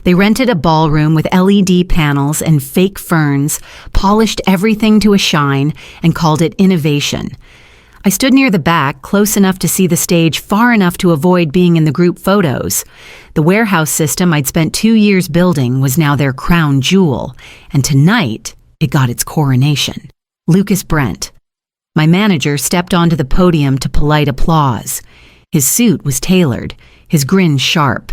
They rented a ballroom with LED panels and fake ferns, polished everything to a shine, and called it innovation. I stood near the back, close enough to see the stage, far enough to avoid being in the group photos. The warehouse system I'd spent 2 years building was now their crown jewel, and tonight it got its coronation. Lucas Brent. My manager stepped onto the podium to polite applause. His suit was tailored, his grin sharp.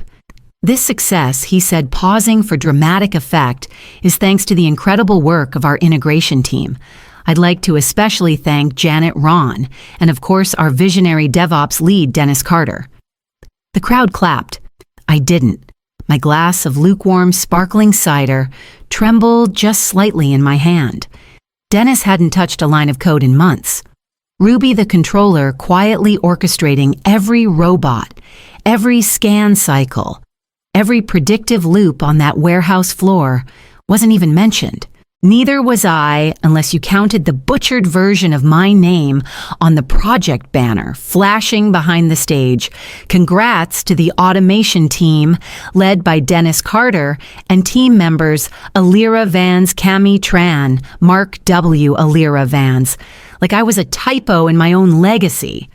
This success, he said, pausing for dramatic effect, is thanks to the incredible work of our integration team. I'd like to especially thank Janet Ron and, of course, our visionary DevOps lead, Dennis Carter. The crowd clapped. I didn't. My glass of lukewarm, sparkling cider trembled just slightly in my hand. Dennis hadn't touched a line of code in months. Ruby, the controller, quietly orchestrating every robot, every scan cycle, every predictive loop on that warehouse floor, wasn't even mentioned. Neither was I, unless you counted the butchered version of my name on the project banner flashing behind the stage. Congrats to the automation team led by Dennis Carter and team members Alira Vans, Cami Tran, Mark W. Alira Vans. Like I was a typo in my own legacy.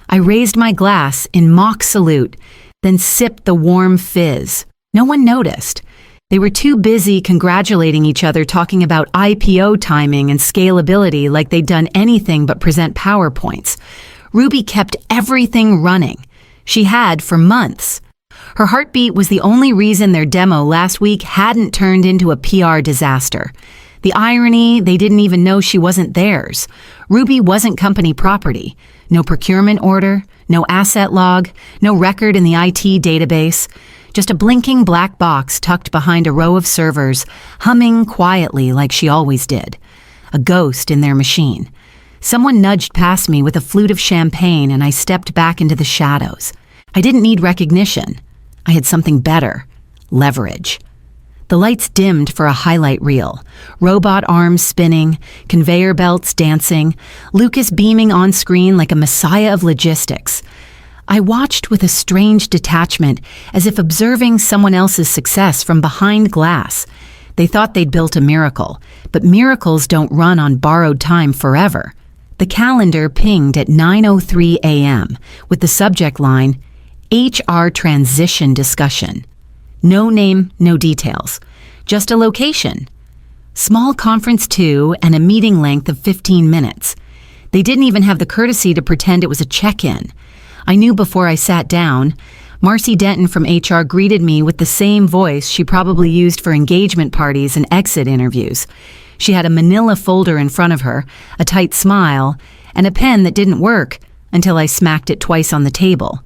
I raised my glass in mock salute, then sipped the warm fizz. No one noticed. They were too busy congratulating each other, talking about IPO timing and scalability like they'd done anything but present PowerPoints. Ruby kept everything running. She had for months. Her heartbeat was the only reason their demo last week hadn't turned into a PR disaster. The irony, they didn't even know she wasn't theirs. Ruby wasn't company property. No procurement order, no asset log, no record in the IT database. Just a blinking black box tucked behind a row of servers, humming quietly like she always did. A ghost in their machine. Someone nudged past me with a flute of champagne and I stepped back into the shadows. I didn't need recognition. I had something better. Leverage. The lights dimmed for a highlight reel. Robot arms spinning, conveyor belts dancing, Lucas beaming on screen like a messiah of logistics. I watched with a strange detachment, as if observing someone else's success from behind glass. They thought they'd built a miracle, but miracles don't run on borrowed time forever. The calendar pinged at 9:03 a.m. with the subject line, HR Transition Discussion. No name, no details. Just a location. Small conference 2 and a meeting length of 15 minutes. They didn't even have the courtesy to pretend it was a check-in. I knew before I sat down. Marcy Denton from HR greeted me with the same voice she probably used for engagement parties and exit interviews. She had a manila folder in front of her, a tight smile, and a pen that didn't work until I smacked it twice on the table.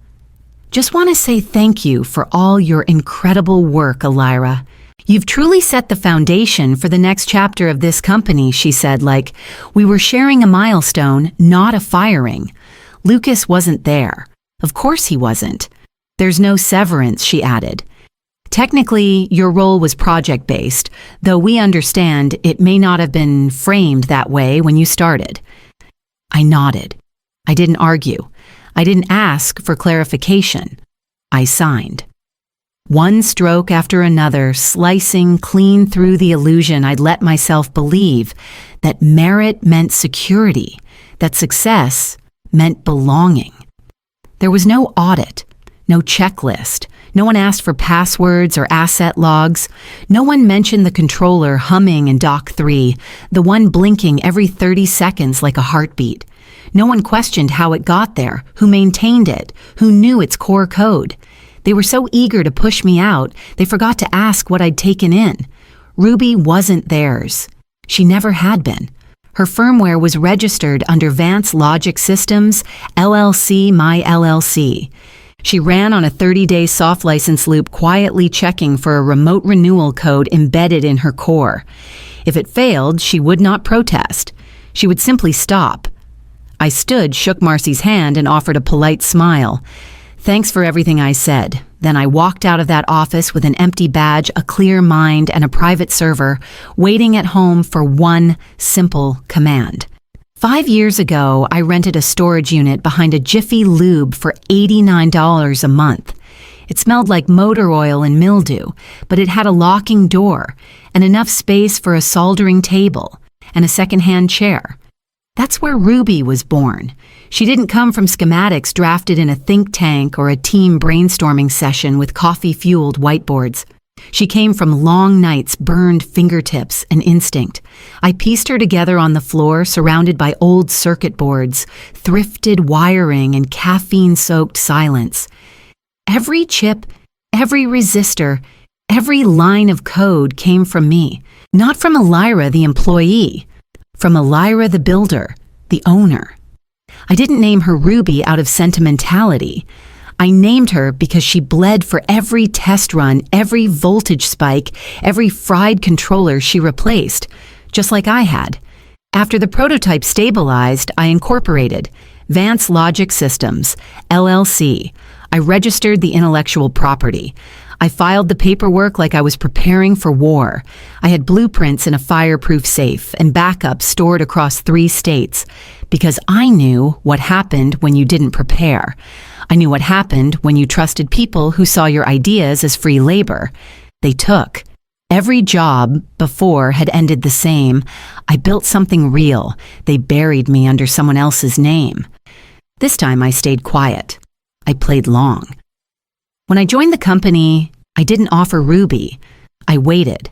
Just want to say thank you for all your incredible work, Alira. You've truly set the foundation for the next chapter of this company, she said, like we were sharing a milestone, not a firing. Lucas wasn't there. Of course he wasn't. There's no severance, she added. Technically, your role was project-based, though we understand it may not have been framed that way when you started. I nodded. I didn't argue. I didn't ask for clarification. I signed. One stroke after another, slicing clean through the illusion I'd let myself believe that merit meant security, that success meant belonging. There was no audit, no checklist. No one asked for passwords or asset logs. No one mentioned the controller humming in Dock 3, the one blinking every 30 seconds like a heartbeat. No one questioned how it got there, who maintained it, who knew its core code. They were so eager to push me out, they forgot to ask what I'd taken in. Ruby wasn't theirs. She never had been. Her firmware was registered under Vance Logic Systems, LLC, My LLC. She ran on a 30-day soft license loop, quietly checking for a remote renewal code embedded in her core. If it failed, she would not protest. She would simply stop. I stood, shook Marcy's hand, and offered a polite smile. Thanks for everything I said. Then I walked out of that office with an empty badge, a clear mind, and a private server, waiting at home for one simple command. 5 years ago, I rented a storage unit behind a Jiffy Lube for $89 a month. It smelled like motor oil and mildew, but it had a locking door and enough space for a soldering table and a second-hand chair. That's where Ruby was born. She didn't come from schematics drafted in a think tank or a team brainstorming session with coffee-fueled whiteboards. She came from long nights, burned fingertips, and instinct. I pieced her together on the floor, surrounded by old circuit boards, thrifted wiring, and caffeine-soaked silence. Every chip, every resistor, every line of code came from me. Not from Elira, the employee. From Elira, the builder, the owner. I didn't name her Ruby out of sentimentality. I named her because she bled for every test run, every voltage spike, every fried controller she replaced, just like I had. After the prototype stabilized, I incorporated Vance Logic Systems, LLC. I registered the intellectual property. I filed the paperwork like I was preparing for war. I had blueprints in a fireproof safe and backups stored across 3 states because I knew what happened when you didn't prepare. I knew what happened when you trusted people who saw your ideas as free labor. They took. Every job before had ended the same. I built something real. They buried me under someone else's name. This time I stayed quiet. I played long. When I joined the company, I didn't offer Ruby. I waited.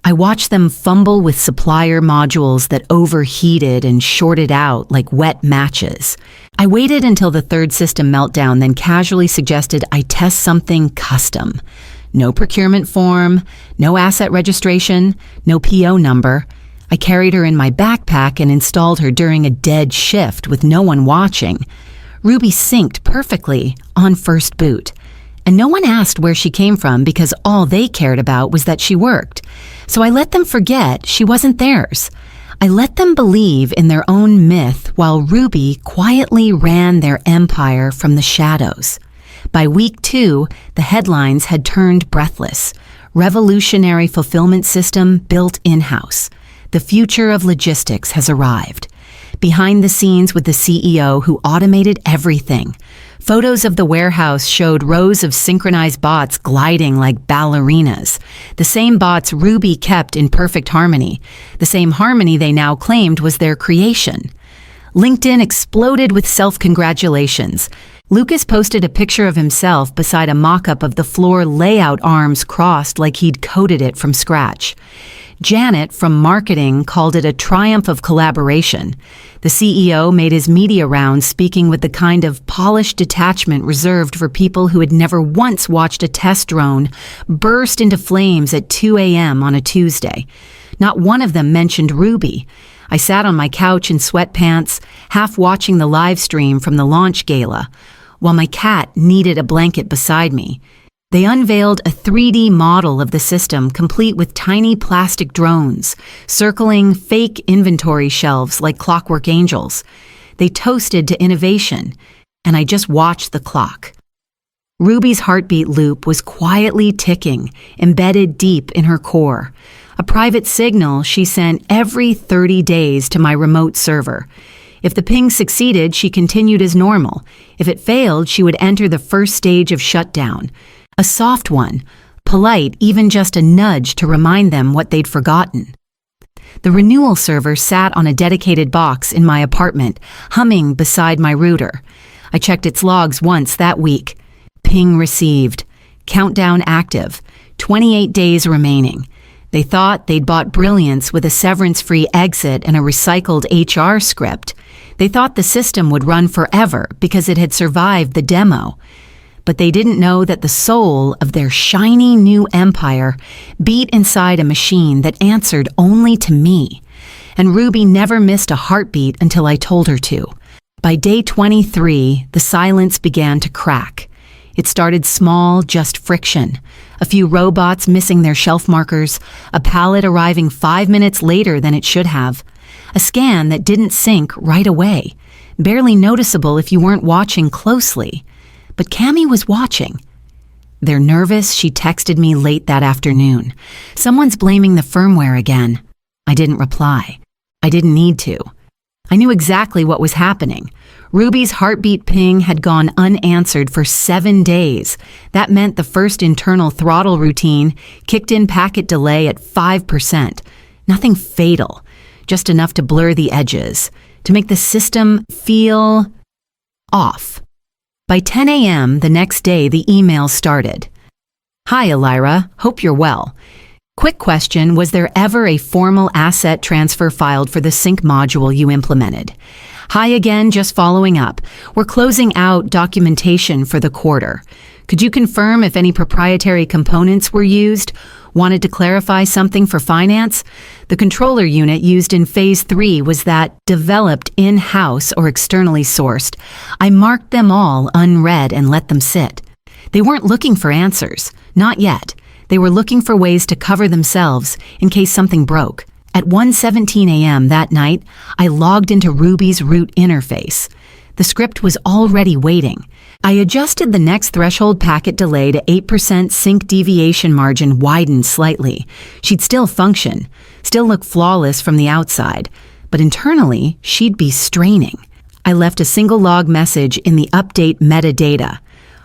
I watched them fumble with supplier modules that overheated and shorted out like wet matches. I waited until the 3rd system meltdown, then casually suggested I test something custom. No procurement form, no asset registration, no PO number. I carried her in my backpack and installed her during a dead shift with no one watching. Ruby synced perfectly on first boot. And no one asked where she came from because all they cared about was that she worked. So I let them forget she wasn't theirs. I let them believe in their own myth while Ruby quietly ran their empire from the shadows. By week 2, the headlines had turned breathless. Revolutionary fulfillment system built in-house. The future of logistics has arrived. Behind the scenes with the CEO who automated everything. Photos of the warehouse showed rows of synchronized bots gliding like ballerinas. The same bots Ruby kept in perfect harmony. The same harmony they now claimed was their creation. LinkedIn exploded with self-congratulations. Lucas posted a picture of himself beside a mock-up of the floor layout, arms crossed like he'd coded it from scratch. Janet from marketing called it a triumph of collaboration. The CEO made his media rounds speaking with the kind of polished detachment reserved for people who had never once watched a test drone burst into flames at 2 a.m. on a Tuesday. Not one of them mentioned Ruby. I sat on my couch in sweatpants, half watching the live stream from the launch gala, while my cat kneaded a blanket beside me. They unveiled a 3D model of the system complete with tiny plastic drones, circling fake inventory shelves like clockwork angels. They toasted to innovation, and I just watched the clock. Ruby's heartbeat loop was quietly ticking, embedded deep in her core. A private signal she sent every 30 days to my remote server. If the ping succeeded, she continued as normal. If it failed, she would enter the first stage of shutdown. A soft one, polite, even just a nudge to remind them what they'd forgotten. The renewal server sat on a dedicated box in my apartment, humming beside my router. I checked its logs once that week. Ping received. Countdown active. 28 days remaining. They thought they'd bought brilliance with a severance-free exit and a recycled HR script. They thought the system would run forever because it had survived the demo. But they didn't know that the soul of their shiny new empire beat inside a machine that answered only to me. And Ruby never missed a heartbeat until I told her to. By day 23, the silence began to crack. It started small, just friction. A few robots missing their shelf markers, a pallet arriving 5 minutes later than it should have, a scan that didn't sync right away, barely noticeable if you weren't watching closely. But Cammie was watching. They're nervous, she texted me late that afternoon. Someone's blaming the firmware again. I didn't reply. I didn't need to. I knew exactly what was happening. Ruby's heartbeat ping had gone unanswered for 7 days. That meant the first internal throttle routine kicked in packet delay at 5%. Nothing fatal, just enough to blur the edges, to make the system feel off. By 10 a.m. the next day, the email started. Hi, Elira. Hope you're well. Quick question, was there ever a formal asset transfer filed for the sync module you implemented? Hi again, just following up. We're closing out documentation for the quarter. Could you confirm if any proprietary components were used? Wanted to clarify something for finance? The controller unit used in Phase 3 was that developed in-house or externally sourced. I marked them all unread and let them sit. They weren't looking for answers. Not yet. They were looking for ways to cover themselves in case something broke. At 1:17 a.m. that night, I logged into Ruby's root interface. The script was already waiting. I adjusted the next threshold packet delay to 8% sync deviation margin widened slightly. She'd still function, still look flawless from the outside, but internally, she'd be straining. I left a single log message in the update metadata.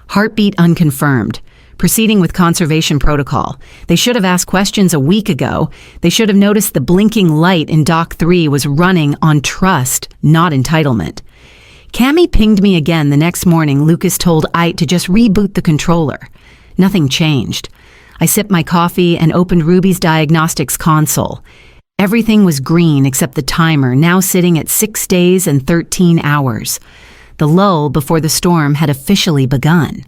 Heartbeat unconfirmed. Proceeding with conservation protocol. They should have asked questions a week ago. They should have noticed the blinking light in Dock 3 was running on trust, not entitlement. Cammy pinged me again the next morning. Lucas told Ite to just reboot the controller. Nothing changed. I sipped my coffee and opened Ruby's diagnostics console. Everything was green except the timer, now sitting at 6 days and 13 hours. The lull before the storm had officially begun.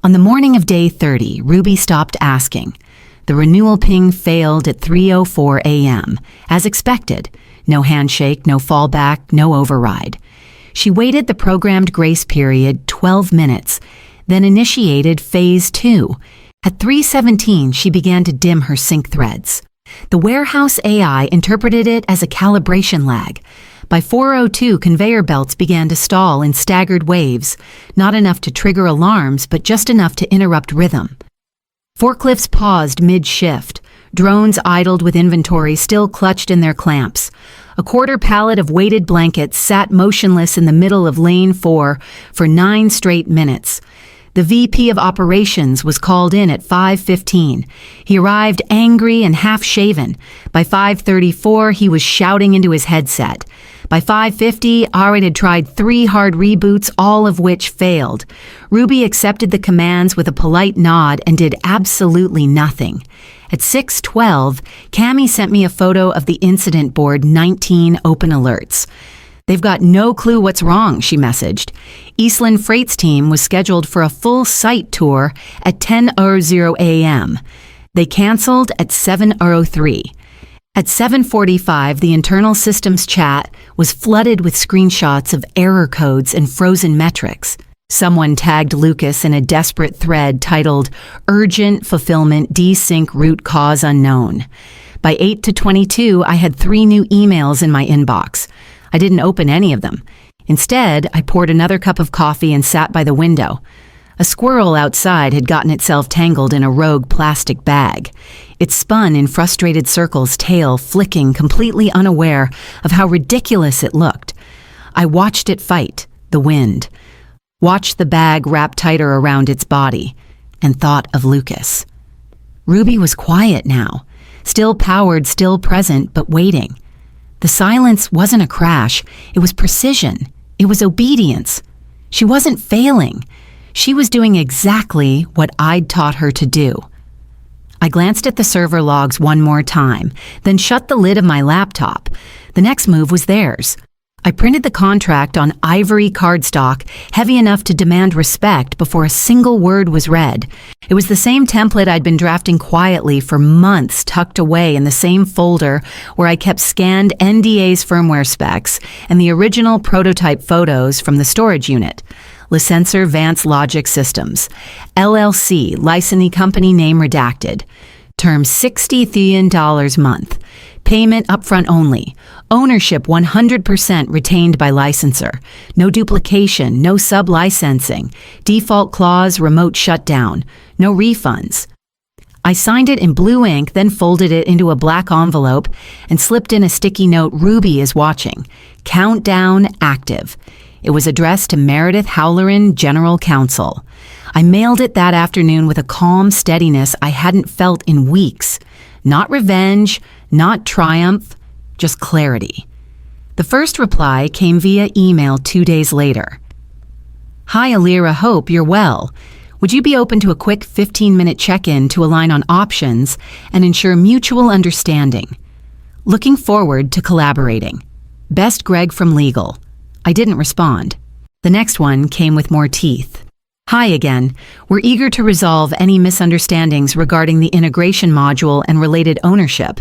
On the morning of day 30, Ruby stopped asking. The renewal ping failed at 3:04 a.m. As expected, no handshake, no fallback, no override. She waited the programmed grace period 12 minutes, then initiated Phase 2. At 3:17, she began to dim her sync threads. The warehouse AI interpreted it as a calibration lag. By 4:02, conveyor belts began to stall in staggered waves, not enough to trigger alarms, but just enough to interrupt rhythm. Forklifts paused mid-shift. Drones idled with inventory still clutched in their clamps. A quarter pallet of weighted blankets sat motionless in the middle of Lane 4 for 9 straight minutes. The VP of Operations was called in at 5:15. He arrived angry and half-shaven. By 5:34, he was shouting into his headset. By 5:50, Arid had tried 3 hard reboots, all of which failed. Ruby accepted the commands with a polite nod and did absolutely nothing. At 6:12, Cammy sent me a photo of the incident board, 19 open alerts. They've got no clue what's wrong, she messaged. Eastland Freight's team was scheduled for a full site tour at 10:00 a.m. They canceled at 7:03. At 7:45, the internal systems chat was flooded with screenshots of error codes and frozen metrics. Someone tagged Lucas in a desperate thread titled, Urgent Fulfillment Desync Root Cause Unknown. By 8:22, I had 3 new emails in my inbox. I didn't open any of them. Instead, I poured another cup of coffee and sat by the window. A squirrel outside had gotten itself tangled in a rogue plastic bag. It spun in frustrated circles, tail flicking, completely unaware of how ridiculous it looked. I watched it fight, the wind, watched the bag wrap tighter around its body, and thought of Lucas. Ruby was quiet now, still powered, still present, but waiting. The silence wasn't a crash, it was precision, it was obedience. She wasn't failing. She was doing exactly what I'd taught her to do. I glanced at the server logs one more time, then shut the lid of my laptop. The next move was theirs. I printed the contract on ivory cardstock, heavy enough to demand respect before a single word was read. It was the same template I'd been drafting quietly for months, tucked away in the same folder where I kept scanned NDA's firmware specs and the original prototype photos from the storage unit. Licensor Vance Logic Systems, LLC, licensee company name redacted. Term $60,000 month. Payment upfront only. Ownership 100% retained by licensor. No duplication, no sub-licensing. Default clause, remote shutdown. No refunds. I signed it in blue ink, then folded it into a black envelope and slipped in a sticky note, Ruby is watching. Countdown active. It was addressed to Meredith Howlerin, General Counsel. I mailed it that afternoon with a calm steadiness I hadn't felt in weeks. Not revenge, not triumph, just clarity. The first reply came via email 2 days later. Hi, Alira, hope you're well. Would you be open to a quick 15-minute check-in to align on options and ensure mutual understanding? Looking forward to collaborating. Best Greg from Legal. I didn't respond. The next one came with more teeth. Hi again. We're eager to resolve any misunderstandings regarding the integration module and related ownership.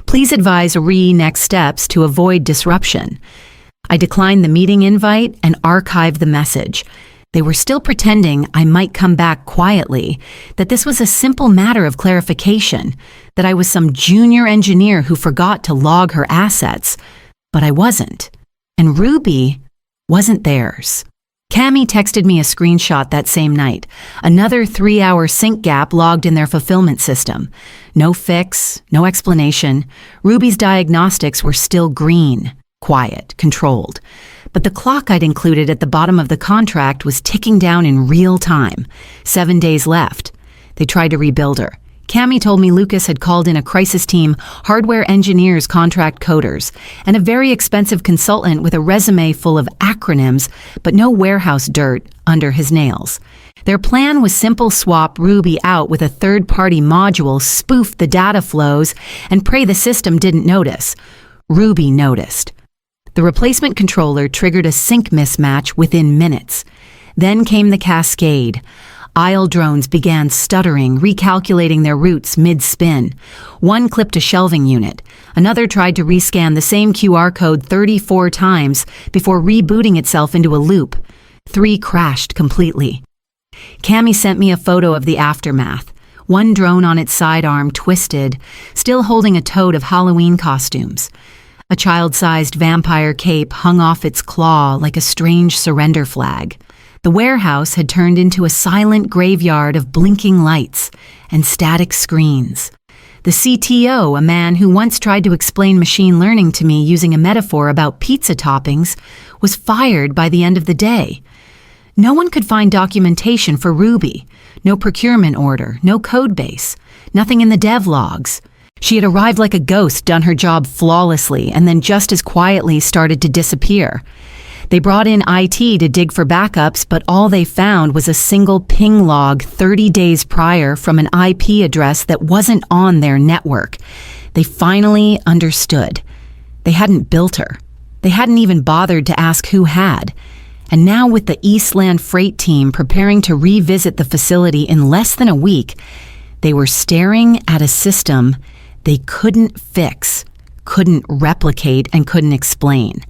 Please advise next steps to avoid disruption. I declined the meeting invite and archived the message. They were still pretending I might come back quietly, that this was a simple matter of clarification, that I was some junior engineer who forgot to log her assets. But I wasn't. And Ruby wasn't theirs. Cammie texted me a screenshot that same night. Another 3-hour sync gap logged in their fulfillment system. No fix, no explanation. Ruby's diagnostics were still green, quiet, controlled. But the clock I'd included at the bottom of the contract was ticking down in real time. 7 days left. They tried to rebuild her. Cammie told me Lucas had called in a crisis team, hardware engineers, contract coders, and a very expensive consultant with a resume full of acronyms, but no warehouse dirt under his nails. Their plan was simple: swap Ruby out with a third-party module, spoof the data flows, and pray the system didn't notice. Ruby noticed. The replacement controller triggered a sync mismatch within minutes. Then came the cascade. Aisle drones began stuttering, recalculating their routes mid-spin. One clipped a shelving unit. Another tried to rescan the same QR code 34 times before rebooting itself into a loop. 3 crashed completely. Cammie sent me a photo of the aftermath. One drone on its sidearm twisted, still holding a tote of Halloween costumes. A child-sized vampire cape hung off its claw like a strange surrender flag. The warehouse had turned into a silent graveyard of blinking lights and static screens. The CTO, a man who once tried to explain machine learning to me using a metaphor about pizza toppings, was fired by the end of the day. No one could find documentation for Ruby. No procurement order, no code base, nothing in the dev logs. She had arrived like a ghost, done her job flawlessly, and then just as quietly started to disappear. They brought in IT to dig for backups, but all they found was a single ping log 30 days prior from an IP address that wasn't on their network. They finally understood. They hadn't built her. They hadn't even bothered to ask who had. And now, with the Eastland freight team preparing to revisit the facility in less than a week, they were staring at a system they couldn't fix, couldn't replicate, and couldn't explain.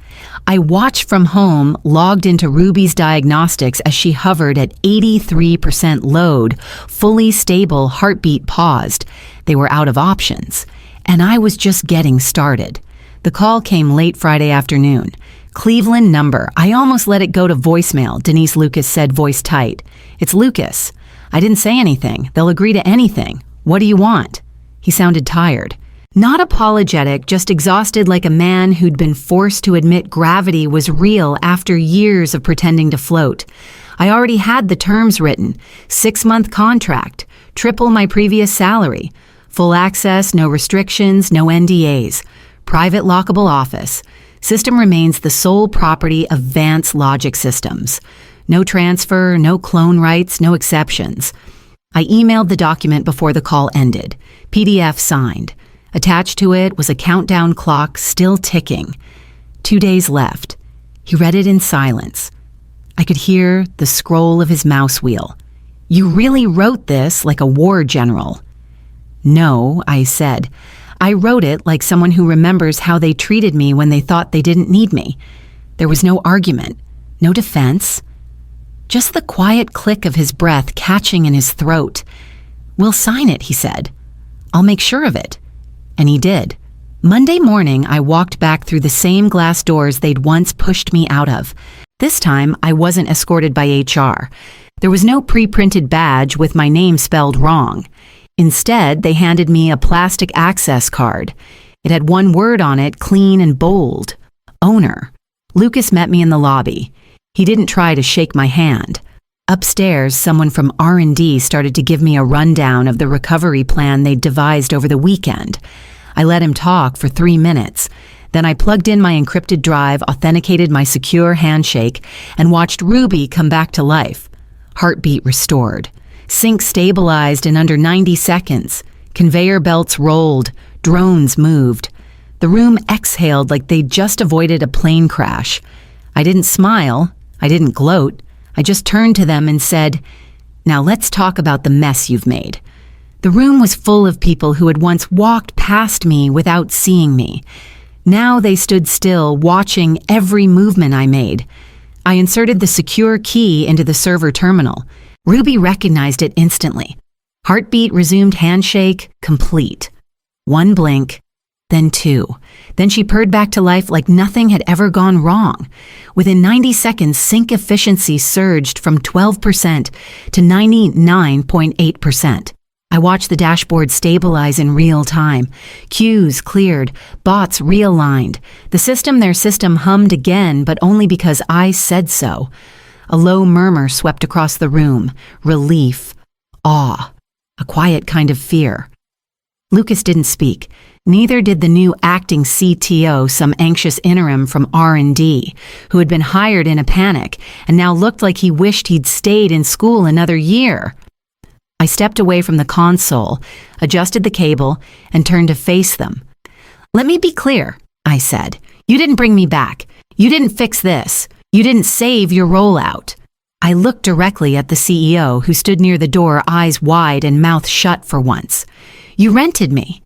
I watched from home, logged into Ruby's diagnostics as she hovered at 83% load, fully stable, heartbeat paused. They were out of options, and I was just getting started. The call came late Friday afternoon. Cleveland number. I almost let it go to voicemail, Denise Lucas said, voice tight. It's Lucas. I didn't say anything. They'll agree to anything. What do you want? He sounded tired. Not apologetic, just exhausted, like a man who'd been forced to admit gravity was real after years of pretending to float. I already had the terms written. 6-month contract, triple my previous salary, full access, no restrictions, no NDAs, private lockable office. System remains the sole property of Vance Logic Systems. No transfer, no clone rights, no exceptions. I emailed the document before the call ended. PDF signed. Attached to it was a countdown clock still ticking. 2 days left. He read it in silence. I could hear the scroll of his mouse wheel. You really wrote this like a war general. No, I said. I wrote it like someone who remembers how they treated me when they thought they didn't need me. There was no argument, no defense. Just the quiet click of his breath catching in his throat. We'll sign it, he said. I'll make sure of it. And he did. Monday morning, I walked back through the same glass doors they'd once pushed me out of. This time, I wasn't escorted by HR. There was no pre-printed badge with my name spelled wrong. Instead, they handed me a plastic access card. It had one word on it, clean and bold. Owner. Lucas met me in the lobby. He didn't try to shake my hand. Upstairs, someone from R&D started to give me a rundown of the recovery plan they'd devised over the weekend. I let him talk for 3 minutes. Then I plugged in my encrypted drive, authenticated my secure handshake, and watched Ruby come back to life. Heartbeat restored. Sync stabilized in under 90 seconds. Conveyor belts rolled. Drones moved. The room exhaled like they'd just avoided a plane crash. I didn't smile. I didn't gloat. I just turned to them and said, "Now let's talk about the mess you've made." The room was full of people who had once walked past me without seeing me. Now they stood still, watching every movement I made. I inserted the secure key into the server terminal. Ruby recognized it instantly. Heartbeat resumed handshake, complete. 1 blink, then 2. Then she purred back to life like nothing had ever gone wrong. Within 90 seconds, sync efficiency surged from 12% to 99.8%. I watched the dashboard stabilize in real time. Queues cleared, bots realigned. Their system hummed again, but only because I said so. A low murmur swept across the room. Relief. Awe. A quiet kind of fear. Lucas didn't speak. Neither did the new acting CTO, some anxious interim from R&D, who had been hired in a panic and now looked like he wished he'd stayed in school another year. I stepped away from the console, adjusted the cable, and turned to face them. "Let me be clear," I said. "You didn't bring me back. You didn't fix this. You didn't save your rollout." I looked directly at the CEO, who stood near the door, eyes wide and mouth shut for once. "You rented me."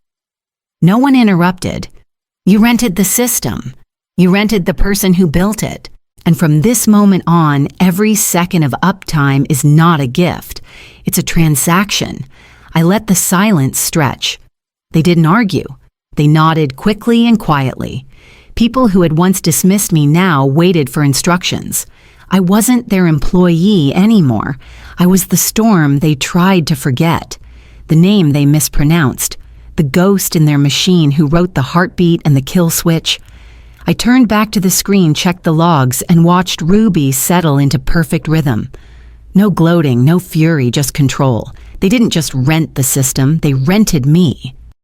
No one interrupted. "You rented the system. You rented the person who built it. And from this moment on, every second of uptime is not a gift. It's a transaction." I let the silence stretch. They didn't argue. They nodded quickly and quietly. People who had once dismissed me now waited for instructions. I wasn't their employee anymore. I was the storm they tried to forget, the name they mispronounced, the ghost in their machine who wrote the heartbeat and the kill switch. I turned back to the screen, checked the logs, and watched Ruby settle into perfect rhythm. No gloating, no fury, just control. They didn't just rent the system, they rented me.